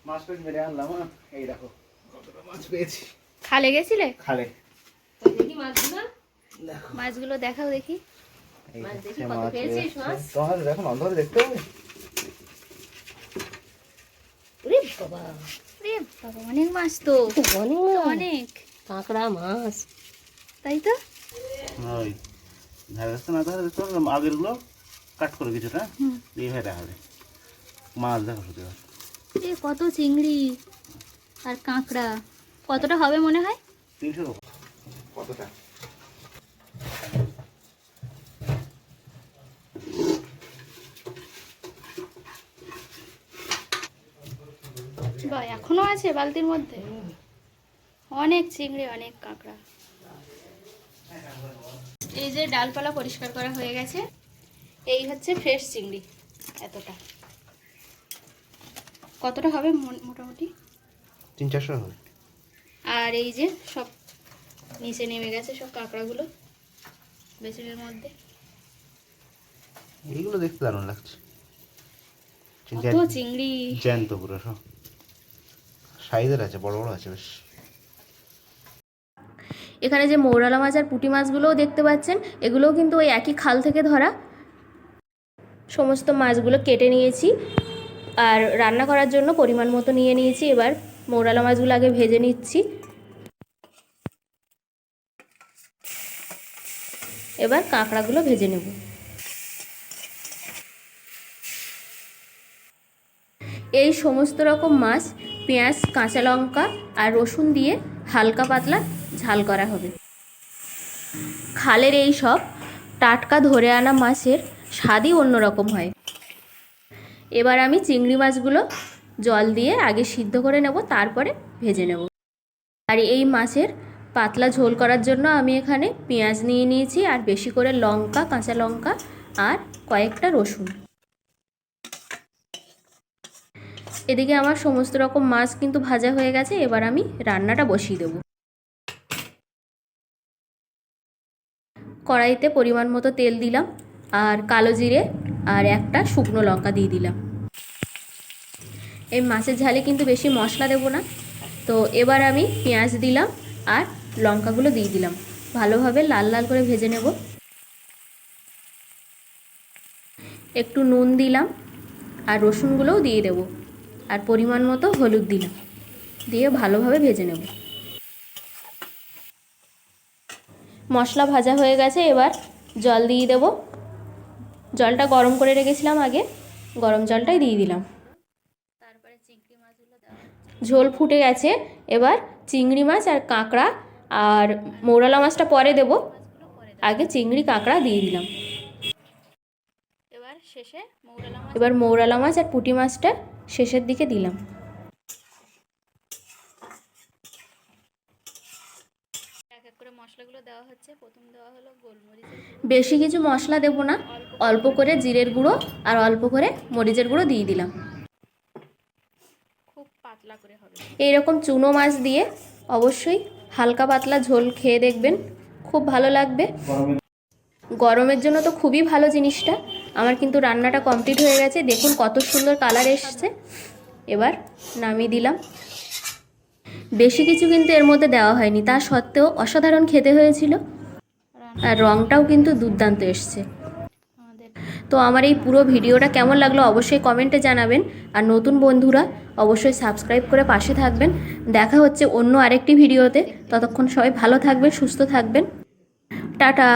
মাছ পেয়ে মেরে আনলাম। এই দেখো কতটা মাছ পেয়েছি। খালে গেছিলে? খালে। দেখি মাছগুলো, মাছগুলো দেখাও দেখি। মাছ দেখি কত পেয়েছিস মাছ। তোমার দেখো অন্ধকারে দেখতে হবে। ওরে বাবা, ওরে বাবা, অনেক মাছ তো। অনেক কাঁকড়া মাছ, তাই তো। ওই ধারে রাস্তা না ধারে রাস্তা আগের গুলো কাট করে কিছুটা এইভাবে দেখাবে। মাছ দেখো শুধু কত চিংড়ি আর কাঁকড়া। কতটা হবে মনে হয়? 300 কতটা। বা এখনো আছে বালতির মধ্যে। অনেক চিংড়ি, অনেক কাঁকড়া। এই যে ডালপালা পরিষ্কার করা হয়ে গেছে। এই হচ্ছে ফ্রেশ চিংড়ি। এতটা কতটা হবে মোটামুটি? 300-400 হবে। আর এই যে সব নিচে নেমে গেছে সব কাঁকড়াগুলো বেসিনের মধ্যে। এইগুলো দেখতে দারুণ লাগছে। কত চিংড়ি জ্যান্ত পুরো সব সাইজের আছে, বড় বড় আছে বেশ। এখানে যে মৌরালা মাছ আর পুঁটি মাছগুলোও দেখতে পাচ্ছেন, এগুলোও কিন্তু ওই একই খাল থেকে ধরা। সমস্ত মাছগুলো কেটে নিয়েছি আর রান্না করার জন্য পরিমাণ মতো নিয়ে নিয়েছি। এবার মৌরালা মাছগুলো আগে ভেজে নিচ্ছি। এবার কাঁকড়াগুলো ভেজে নেব। এই সমস্ত রকম মাছ পেঁয়াজ, কাঁচা লঙ্কা আর রসুন দিয়ে হালকা পাতলা ঝাল করা হবে। খালের এই সব টাটকা ধরে আনা মাছের স্বাদই অন্যরকম হয়। এবার আমি চিংড়ি মাছগুলো জল দিয়ে আগে সিদ্ধ করে নেব, তারপরে ভেজে নেব। আর এই মাছের পাতলা ঝোল করার জন্য আমি এখানে পেঁয়াজ নিয়ে নিয়েছি আর বেশি করে লঙ্কা, কাঁচা লঙ্কা আর কয়েকটা রসুন। এদিকে আমার সমস্ত রকম মাছ কিন্তু ভাজা হয়ে গেছে। এবার আমি রান্নাটা বসিয়ে দেব। কড়াইতে পরিমাণ মতো তেল দিলাম আর কালো জিরে আর একটা শুকনো লঙ্কা দিয়ে দিলাম। এই মাছের ঝালে কিন্তু বেশি মশলা দেব না। তো এবার আমি পেঁয়াজ দিলাম আর লঙ্কাগুলো দিয়ে দিলাম। ভালোভাবে লাল লাল করে ভেজে নেব। একটু নুন দিলাম আর রসুনগুলোও দিয়ে দেব আর পরিমাণ মতো হলুদ দিলাম, দিয়ে ভালোভাবে ভেজে নেব। মশলা ভাজা হয়ে গেছে। এবার জল দিয়ে দেব। জলটা গরম করে রেখেছিলাম আগে, গরম জলটাই দিয়ে দিলাম। তারপরে চিংড়ি মাছগুলো দেওয়া, ঝোল ফুটে গেছে। এবার চিংড়ি মাছ আর কাঁকড়া আর মৌরালা মাছটা পরে দেব, আগে চিংড়ি কাঁকড়া দিয়ে দিলাম। এবার শেষে মৌরালা মাছ আর পুঁটি মাছটা শেষের দিকে দিলাম। এক এক করে মশলাগুলো দেওয়া হচ্ছে। প্রথম দেওয়া হলো গোলমরিচের গুঁড়ো। বেশি কিছু মশলা দেব না, অল্প করে জিরের গুঁড়ো আর অল্প করে মরিচের গুঁড়ো দিয়ে দিলাম। খুব পাতলা করে হবে। এইরকম চুনো মাছ দিয়ে অবশ্যই হালকা পাতলা ঝোল খেয়ে দেখবেন, খুব ভালো লাগবে। গরমের জন্য তো খুবই ভালো জিনিসটা। আমার কিন্তু রান্নাটা কমপ্লিট হয়ে গেছে। দেখুন কত সুন্দর কালার এসছে। এবার নামিয়ে দিলাম। বেশি কিছু কিন্তু এর মধ্যে দেওয়া হয়নি, তা সত্ত্বেও অসাধারণ খেতে হয়েছিল আর রঙটাও কিন্তু দুর্দান্ত এসছে। তো আমার এই পুরো ভিডিওটা কেমন লাগলো অবশ্যই কমেন্টে জানাবেন। আর নতুন বন্ধুরা অবশ্যই সাবস্ক্রাইব করে পাশে থাকবেন। দেখা হচ্ছে অন্য আরেকটি ভিডিওতে। ততক্ষণ সবাই ভালো থাকবেন, সুস্থ থাকবেন। টাটা।